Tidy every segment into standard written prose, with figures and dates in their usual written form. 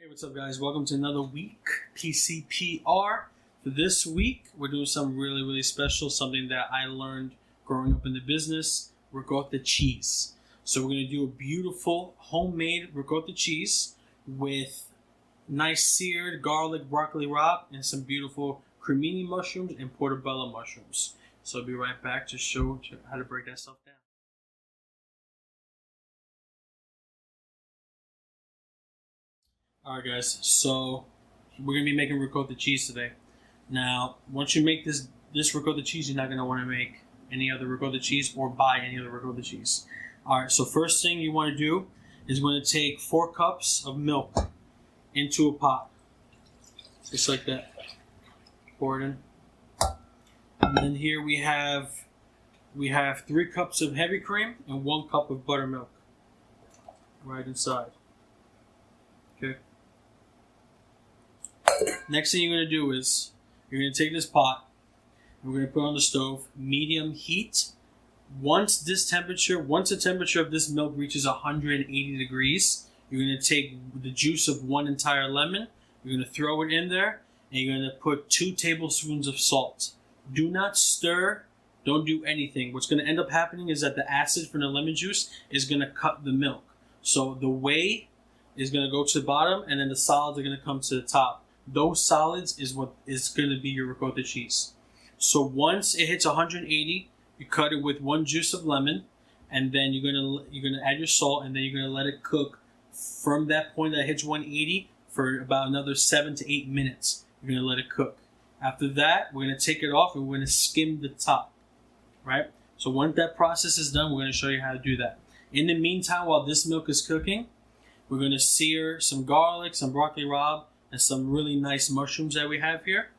Hey, what's up guys? Welcome to another week, PCPR. For this week, we're doing something really special, something that I learned growing up in the business, ricotta cheese. So we're going to do a beautiful homemade ricotta cheese with nice seared garlic broccoli rabe and some beautiful cremini mushrooms and portobello mushrooms. So I'll be right back to show you how to break that stuff down. Alright guys, so we're going to be making ricotta cheese today. Now, once you make this ricotta cheese, you're not going to want to make any other ricotta cheese or buy any other ricotta cheese. Alright, so first thing you want to do is we're going to take 4 cups of milk into a pot. Just like that. Pour it in. And then here we have 3 cups of heavy cream and 1 cup of buttermilk. Right inside. Okay. Next thing you're going to do is you're going to take this pot and we're going to put it on the stove, medium heat. Once the temperature of this milk reaches 180 degrees, you're going to take the juice of 1 entire lemon, you're going to throw it in there, and you're going to put 2 tablespoons of salt. Do not stir, don't do anything. What's going to end up happening is that the acid from the lemon juice is going to cut the milk. So the whey is going to go to the bottom, and then the solids are going to come to the top. Those solids is what is going to be your ricotta cheese. So once it hits 180, you cut it with 1 juice of lemon, and then you're going to add your salt, and then you're going to let it cook from that point that it hits 180 for about another 7 to 8 minutes. You're going to let it cook. After that, we're going to take it off and we're going to skim the top. Right? So once that process is done, we're going to show you how to do that. In the meantime, while this milk is cooking, we're going to sear some garlic, some broccoli rabe, and some really nice mushrooms that we have here.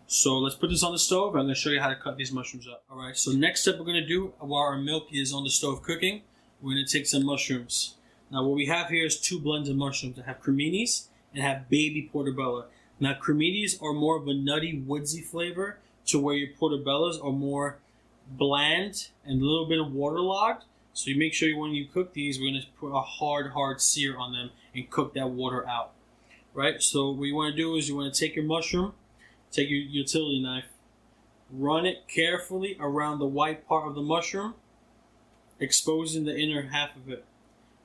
So let's put this on the stove. I'm going to show you how to cut these mushrooms up. Alright, so next step we're going to do while our milk is on the stove cooking, we're going to take some mushrooms. Now what we have here is 2 blends of mushrooms that have creminis and have baby portobello. Now creminis are more of a nutty, woodsy flavor to where your portobellos are more bland and a little bit of waterlogged. So you make sure when you cook these, we're going to put a hard sear on them and cook that water out. Right? So what you want to do is you want to take your mushroom, take your utility knife, run it carefully around the white part of the mushroom, exposing the inner half of it.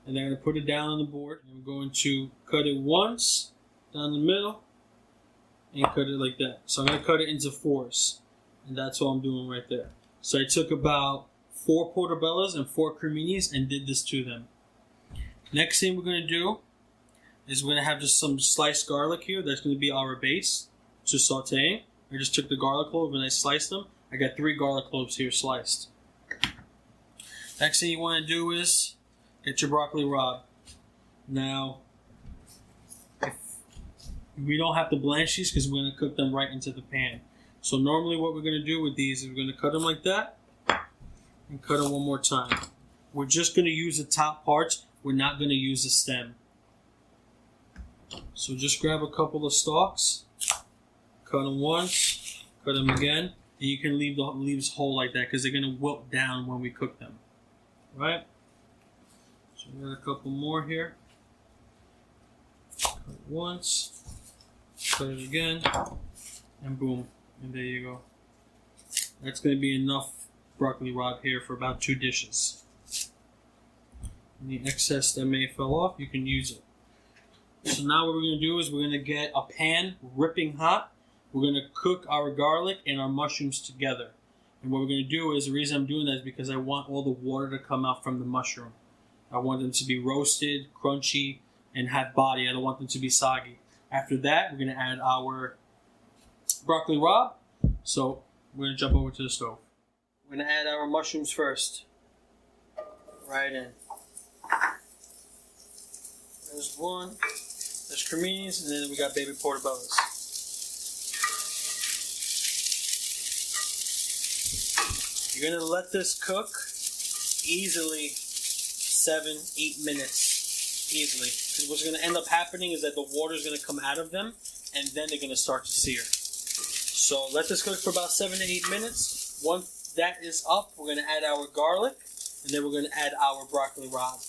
And then I'm going to put it down on the board. I'm going to cut it once down the middle and cut it like that. So I'm going to cut it into 4s. And that's what I'm doing right there. So I took about 4 portobellos and 4 creminis and did this to them. Next thing we're going to do is we're going to have just some sliced garlic here. That's going to be our base to sauteing. I just took the garlic clove and I sliced them. I got 3 garlic cloves here sliced. Next thing you want to do is get your broccoli rabe. Now, we don't have to blanch these because we're going to cook them right into the pan. So normally what we're going to do with these is we're going to cut them like that and cut them one more time. We're just going to use the top parts. We're not going to use the stem. So just grab a couple of stalks, cut them once, cut them again, and you can leave the leaves whole like that because they're going to wilt down when we cook them. Right? So we got a couple more here. Cut it once, cut it again, and boom. And there you go. That's going to be enough broccoli rabe here for about 2 dishes. Any excess that may fall off, you can use it. So now what we're going to do is we're going to get a pan ripping hot. We're going to cook our garlic and our mushrooms together. And what we're going to do is, the reason I'm doing that is because I want all the water to come out from the mushroom. I want them to be roasted, crunchy, and have body. I don't want them to be soggy. After that, we're going to add our broccoli rabe. So we're going to jump over to the stove. We're going to add our mushrooms first. Right in. There's 1. There's creminis, and then we got baby portobellos. You're going to let this cook easily 7-8 minutes. Easily. Because what's going to end up happening is that the water is going to come out of them, and then they're going to start to sear. So let this cook for about 7 to 8 minutes. Once that is up, we're going to add our garlic, and then we're going to add our broccoli rabe.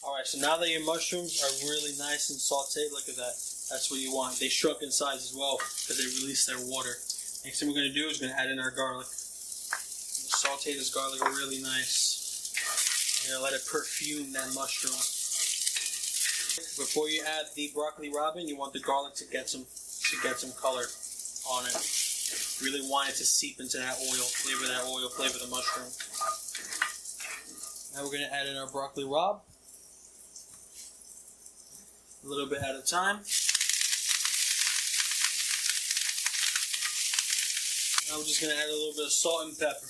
Alright, so now that your mushrooms are really nice and sauteed, look at that. That's what you want. They shrunk in size as well because they released their water. Next thing we're going to do is we're going to add in our garlic. Saute this garlic really nice. You're going to let it perfume that mushroom. Before you add the broccoli rabe, you want the garlic to get some color on it. You really want it to seep into that oil, flavor the mushroom. Now we're going to add in our broccoli rabe. A little bit at a time. Now we're just going to add a little bit of salt and pepper.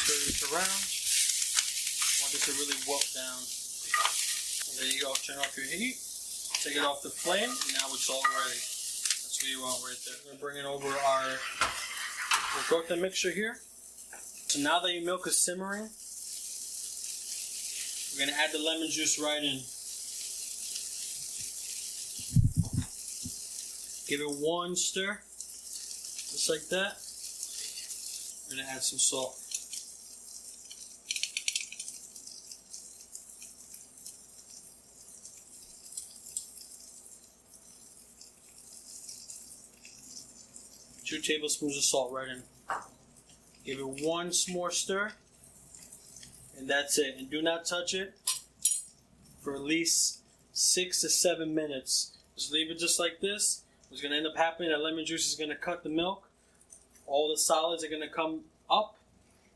Stir this around. Want this to really wilt down. And there you go. Turn off your heat. Take it off the flame. And now it's all ready. That's what you want right there. We're going to bring it over our ricotta mixture here. So now that your milk is simmering, we're going to add the lemon juice right in. Give it one stir, just like that. We're going to add some salt. Two tablespoons of salt right in. Give it one more stir, and that's it. And do not touch it for at least 6 to 7 minutes. Just leave it just like this. What's going to end up happening, that lemon juice is going to cut the milk. All the solids are going to come up,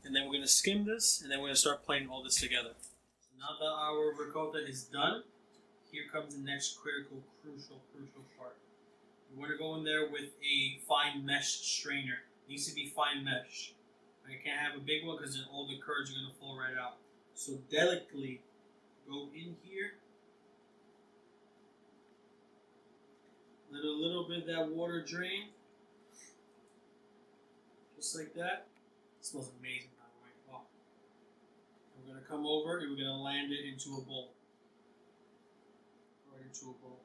and then we're going to skim this, and then we're going to start playing all this together. So now that our ricotta is done, here comes the next critical, crucial part. We want to go in there with a fine mesh strainer. It needs to be fine mesh. You can't have a big one because then all the curds are going to fall right out. So delicately go in here. Let a little bit of that water drain. Just like that. It smells amazing, by the way. Wow. We're going to come over and we're going to land it into a bowl. Right into a bowl.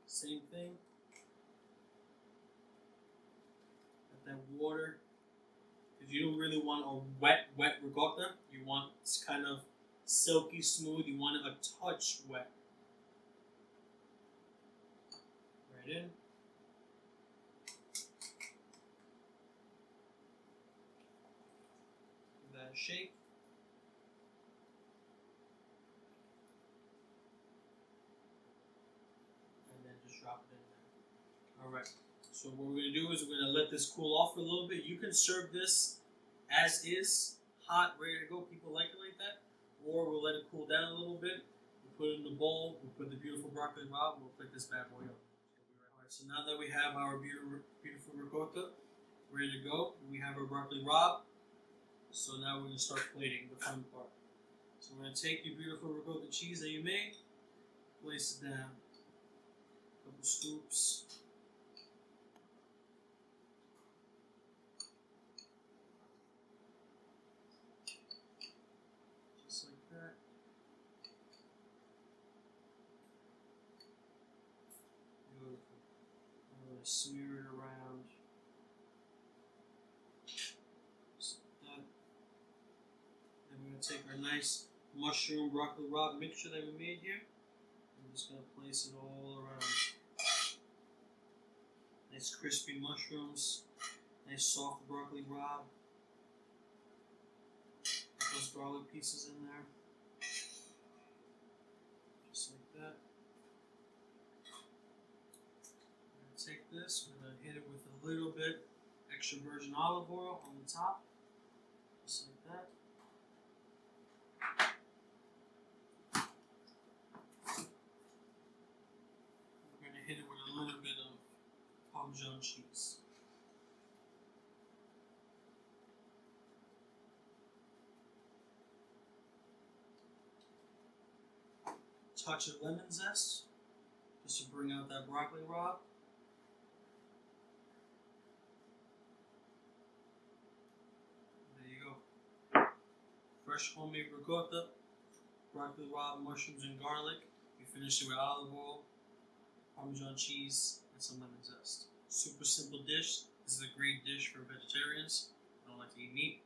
Same thing. Let that water. If you don't really want a wet ricotta, you want it's kind of silky smooth, you want it a touch wet. Right in. Give that a shake. And then just drop it in there. Alright. So what we're going to do is we're going to let this cool off a little bit. You can serve this as is, hot, ready to go. People like it like that. Or we'll let it cool down a little bit. We'll put it in the bowl. We'll put the beautiful broccoli rabe. We'll put this bad boy up. Alright, so now that we have our beautiful ricotta ready to go, we have our broccoli rabe. So now we're going to start plating, the fun part. So we're going to take your beautiful ricotta cheese that you made, place it down. A couple scoops. Smear it around. Just like that. Then we're going to take our nice mushroom broccoli rabe mixture that we made here. I'm just going to place it all around. Nice crispy mushrooms. Nice soft broccoli rabe. Put those garlic pieces in there. Just like that. Take this, we're going to hit it with a little bit extra virgin olive oil on the top, just like that. We're going to hit it with a little bit of Parmesan cheese. Touch of lemon zest, just to bring out that broccoli rabe. Fresh homemade ricotta, broccoli rabe, mushrooms, and garlic. You finish it with olive oil, Parmesan cheese, and some lemon zest. Super simple dish. This is a great dish for vegetarians who don't like to eat meat.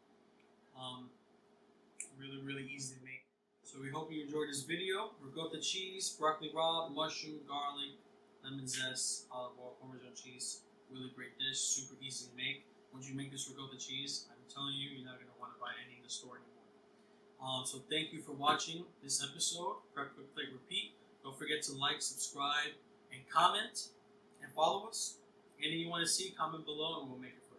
Really, really easy to make. So we hope you enjoyed this video. Ricotta cheese, broccoli rabe, mushroom, garlic, lemon zest, olive oil, Parmesan cheese. Really great dish, super easy to make. Once you make this ricotta cheese, I'm telling you, you're not going to want to buy any in the store anymore. So thank you for watching this episode. Prep, Cook, Plate, Repeat. Don't forget to like, subscribe, and comment, and follow us. Anything you want to see, comment below, and we'll make it for you.